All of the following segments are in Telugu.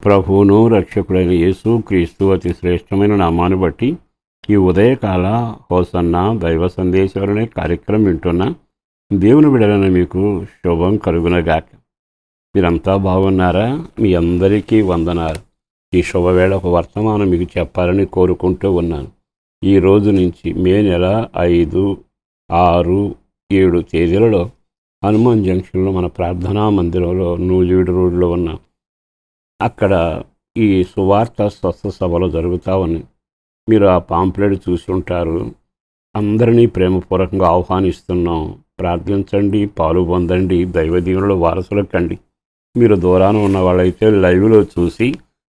ప్రభువును రక్షకుడైన యేసు క్రీస్తు అతి శ్రేష్టమైన నామాన్ని బట్టి ఈ ఉదయకాల హోసన్న దైవ సందేశాలు అనే కార్యక్రమం వింటున్న దేవుని బిడ్డలైన మీకు శుభం కలుగునగాక. మీరంతా బాగున్నారా? మీ అందరికీ వందనాలు. ఈ శుభవేళ ఒక వర్తమానం మీకు చెప్పాలని కోరుకుంటూ ఉన్నాను. ఈ రోజు నుంచి మే నెల 5, 6, 7 తేదీలలో హనుమాన్ జంక్షన్లో మన ప్రార్థనా మందిరంలో నూజివీడు రోడ్లో ఉన్న అక్కడ ఈ సువార్త స్వస్థ సభలు జరుగుతూ ఉన్నాయి. మీరు ఆ పాంప్లెట్ చూసి ఉంటారు. అందరినీ ప్రేమపూర్వకంగా ఆహ్వానిస్తున్నాం. ప్రార్థించండి, పాలు పొందండి, దైవ దీవెనల వారసులు కండి. మీరు దూరాన ఉన్న వాళ్ళైతే లైవ్లో చూసి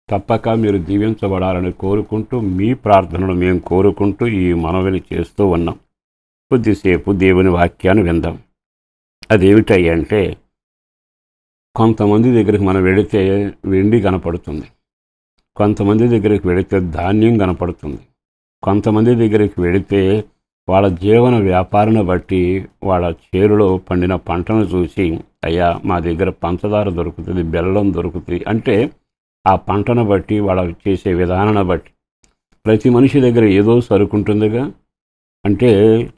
తప్పక మీరు దీవించబడాలని కోరుకుంటూ మీ ప్రార్థనలు మేము కోరుకుంటూ ఈ మనవిని చేస్తూ ఉన్నాం. కొద్దిసేపు దేవుని వాక్యాన్ని విందాం. అదేమిటంటే, కొంతమంది దగ్గరికి మనం వెళితే వెండి కనపడుతుంది, కొంతమంది దగ్గరికి వెళితే ధాన్యం కనపడుతుంది, కొంతమంది దగ్గరికి వెళితే వాళ్ళ జీవన వ్యాపారాన్ని బట్టి వాళ్ళ చేరులో పండిన పంటను చూసి, అయ్యా మా దగ్గర పంచదార దొరుకుతుంది, బెల్లం దొరుకుతుంది అంటే ఆ పంటను బట్టి వాళ్ళ చేసే విధానాన్ని బట్టి ప్రతి మనిషి దగ్గర ఏదో సరుకుంటుందిగా. అంటే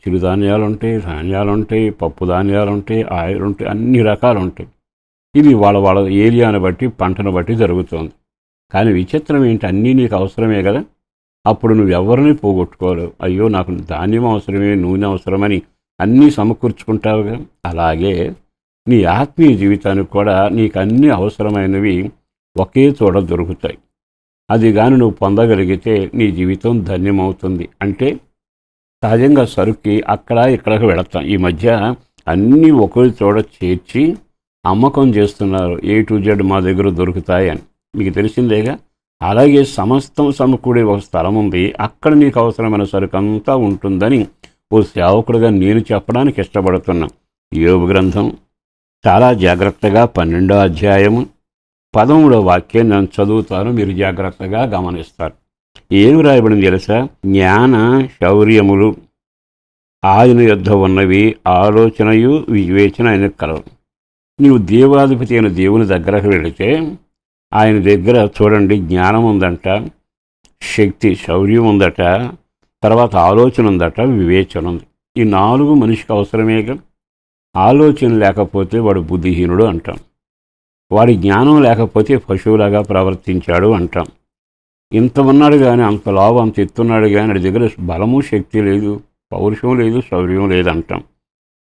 చిరుధాన్యాలు ఉంటాయి, ధాన్యాలు ఉంటాయి, పప్పు ధాన్యాలు ఉంటాయి, ఆయిల్ ఉంటాయి, అన్ని రకాలు ఉంటాయి. ఇది వాళ్ళ ఏరియాను బట్టి పంటను బట్టి జరుగుతుంది. కానీ విచిత్రం ఏంటి, అన్నీ నీకు అవసరమే కదా. అప్పుడు నువ్వు ఎవరిని పోగొట్టుకోలేవు. అయ్యో నాకు ధాన్యం అవసరమే, నూనె అవసరమని అన్నీ సమకూర్చుకుంటావుగా. అలాగే నీ ఆత్మీయ జీవితానికి కూడా నీకు అన్నీ అవసరమైనవి ఒకే చోట దొరుకుతాయి. అది కానీ నువ్వు పొందగలిగితే నీ జీవితం ధన్యమవుతుంది. అంటే సహజంగా సరుక్కి అక్కడ ఇక్కడికి వెళతాం. ఈ మధ్య అన్నీ ఒకే చోట చేర్చి అమ్మకం చేస్తున్నారు. A to Z మా దగ్గర దొరుకుతాయి అని మీకు తెలిసిందేగా. అలాగే సమస్తం సమకూడే ఒక స్థలం ఉంది, అక్కడ నీకు అవసరమైన సరుకు అంతా ఉంటుందని ఓ సేవకుడిగా నేను చెప్పడానికి ఇష్టపడుతున్నా. యోబు గ్రంథం చాలా జాగ్రత్తగా 12వ అధ్యాయము 13వ వాక్యం నేను చదువుతాను, మీరు జాగ్రత్తగా గమనిస్తారు. ఏమి రాయబడింది తెలుసా? జ్ఞాన శౌర్యములు ఆయన యొద్ద ఉన్నవి, ఆలోచనయు వివేచన ఆయన కలవు. నీవు దేవాధిపతి అయిన దేవుని దగ్గరకు వెళితే ఆయన దగ్గర చూడండి, జ్ఞానం ఉందంట, శక్తి శౌర్యం ఉందట, తర్వాత ఆలోచన ఉందట, వివేచన ఉంది. ఈ 4 మనిషికి అవసరమేగా. ఆలోచన లేకపోతే వాడు బుద్ధిహీనుడు అంటాం, వాడి జ్ఞానం లేకపోతే పశువులాగా ప్రవర్తించాడు అంటాం. ఇంత ఉన్నాడు కానీ, అంత లావు అంత ఎత్తున్నాడు కానీ వాడి దగ్గర బలము శక్తి లేదు, పౌరుషం లేదు, శౌర్యం లేదు అంటాం.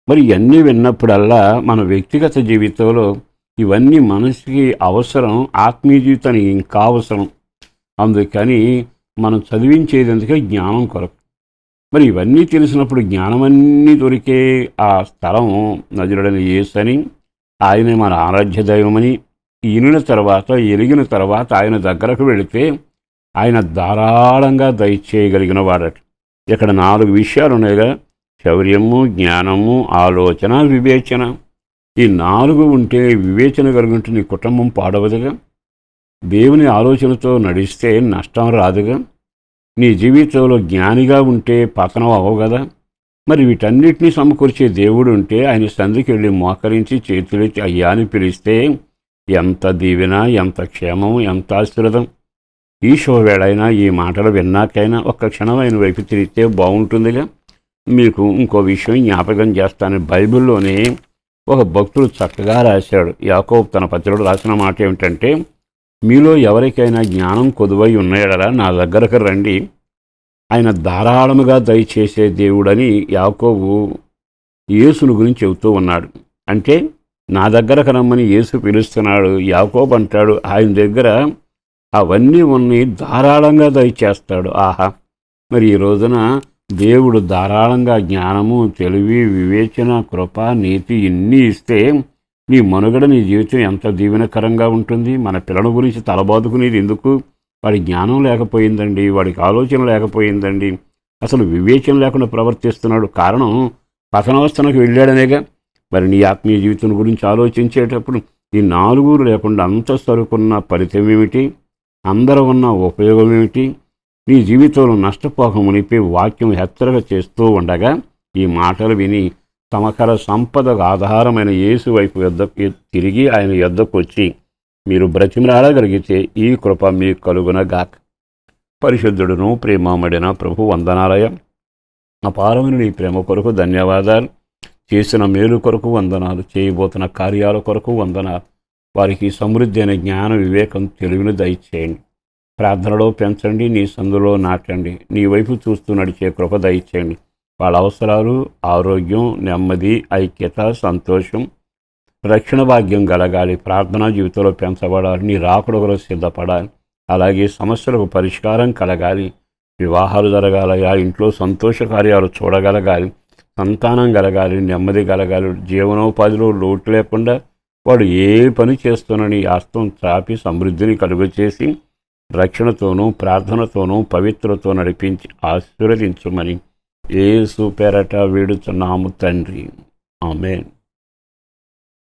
మరి ఇవన్నీ విన్నప్పుడల్లా మన వ్యక్తిగత జీవితంలో ఇవన్నీ మనసుకి అవసరం, ఆత్మీయ జీవితానికి ఇంకా అవసరం. అందుకని మనం చదివించేది ఎందుకే? జ్ఞానం కొరకు. మరి ఇవన్నీ తెలిసినప్పుడు జ్ఞానమన్నీ దొరికే ఆ స్థలం నజరుడైన యేసు అని, ఆయనే మన ఆరాధ్య దైవమని ఈనిన తర్వాత, ఎరిగిన తర్వాత ఆయన దగ్గరకు వెళితే ఆయన ధారాళంగా దయచేయగలిగిన వాడట. ఇక్కడ 4 విషయాలు ఉన్నాయిగా: శౌర్యము, జ్ఞానము, ఆలోచన, వివేచన. ఈ 4 ఉంటే, వివేచన కలుగుంటే నీ కుటుంబం పాడవదుగా. దేవుని ఆలోచనతో నడిస్తే నష్టం రాదుగా. నీ జీవితంలో జ్ఞానిగా ఉంటే పతనం అవ్వవు కదా. మరి వీటన్నిటినీ సమకూర్చే దేవుడు ఉంటే ఆయన సంధికి వెళ్ళి మోకరించి చేతులెత్తి అయ్యా అని పిలిస్తే ఎంత దీవెన, ఎంత క్షేమం, ఎంత ఆశీర్వాదం. ఈ శుభవేళైనా ఈ మాటలు విన్నాకైనా ఒక్క క్షణమైన వైపు తిరిగితే బాగుంటుందిగా. మీకు ఇంకో విషయం జ్ఞాపకం చేస్తాను. బైబిల్లోనే ఒక భక్తుడు చక్కగా రాశాడు. యాకోబు తన పత్రికలో రాసిన మాట ఏమిటంటే, మీలో ఎవరికైనా జ్ఞానం కొదువై ఉన్నాయడరా నా దగ్గరకు రండి, ఆయన ధారాళముగా దయచేసే దేవుడని యాకోబు యేసును గురించి చెబుతూ ఉన్నాడు. అంటే నా దగ్గరకు రమ్మని యేసు పిలుస్తున్నాడు. యాకోబు అంటాడు ఆయన దగ్గర అవన్నీ ఉన్నాయి, ధారాళంగా దయచేస్తాడు. ఆహా! మరి ఈ రోజున దేవుడు ధారాళంగా జ్ఞానము, తెలివి, వివేచన, కృప, నీతి ఇన్ని ఇస్తే నీ మనుగడ, నీ జీవితం ఎంత దీవెనకరంగా ఉంటుంది. మన పిల్లల గురించి తలబాదుకునేది ఎందుకు? వాడి జ్ఞానం లేకపోయిందండి, వాడికి ఆలోచన లేకపోయిందండి, అసలు వివేచన లేకుండా ప్రవర్తిస్తున్నాడు. కారణం పతనావస్థనకు వెళ్ళాడనేగా. మరి నీ ఆత్మీయ జీవితం గురించి ఆలోచించేటప్పుడు ఈ 4 లేకుండా అంత సరుకున్న ఫలితం ఏమిటి? అందరూ ఉన్న ఉపయోగం ఏమిటి? నీ జీవితంలో నష్టపోకమునిపై వాక్యం హెచ్చరిక చేస్తూ ఉండగా ఈ మాటలు విని సమకర సంపదకు ఆధారమైన యేసు వైపు తిరిగి ఆయన యొద్దకు వచ్చి మీరు బ్రతిమలాడగలిగితే ఈ కృప మీకు కలుగునగాక. పరిశుద్ధుడును ప్రేమమడిన ప్రభు వందనాలయ. అపారమైన నీ ప్రేమ కొరకు ధన్యవాదాలు. చేసిన మేలు కొరకు వందనాలు. చేయబోతున్న కార్యాల కొరకు వందనాలు. వారికి సమృద్ధి అయిన జ్ఞాన వివేకం తెలివిని దయచేయండి. ప్రార్థనలో పెంచండి, నీ సందులో నాటండి. నీ వైపు చూస్తూ నడిచే కృప దయచేయండి. వాళ్ళ అవసరాలు ఆరోగ్యం, నెమ్మది, ఐక్యత, సంతోషం, రక్షణ భాగ్యం కలగాలి. ప్రార్థనా జీవితంలో పెంచబడాలి. నీ రాకడొకరు సిద్ధపడాలి. అలాగే సమస్యలకు పరిష్కారం కలగాలి. వివాహాలు జరగాలయా, ఇంట్లో సంతోష కార్యాలు చూడగలగాలి. సంతానం కలగాలి, నెమ్మది కలగాలి. జీవనోపాధిలో లోటు లేకుండా వాడు ఏ పని చేస్తున్నని హస్తం చాపి సమృద్ధిని కలుగచేసి రక్షణతోనూ ప్రార్థనతోనూ పవిత్రతో నడిపించి ఆశీర్వదించుమని యేసు పేరట వేడుచున్నాము తండ్రి. ఆమేన్.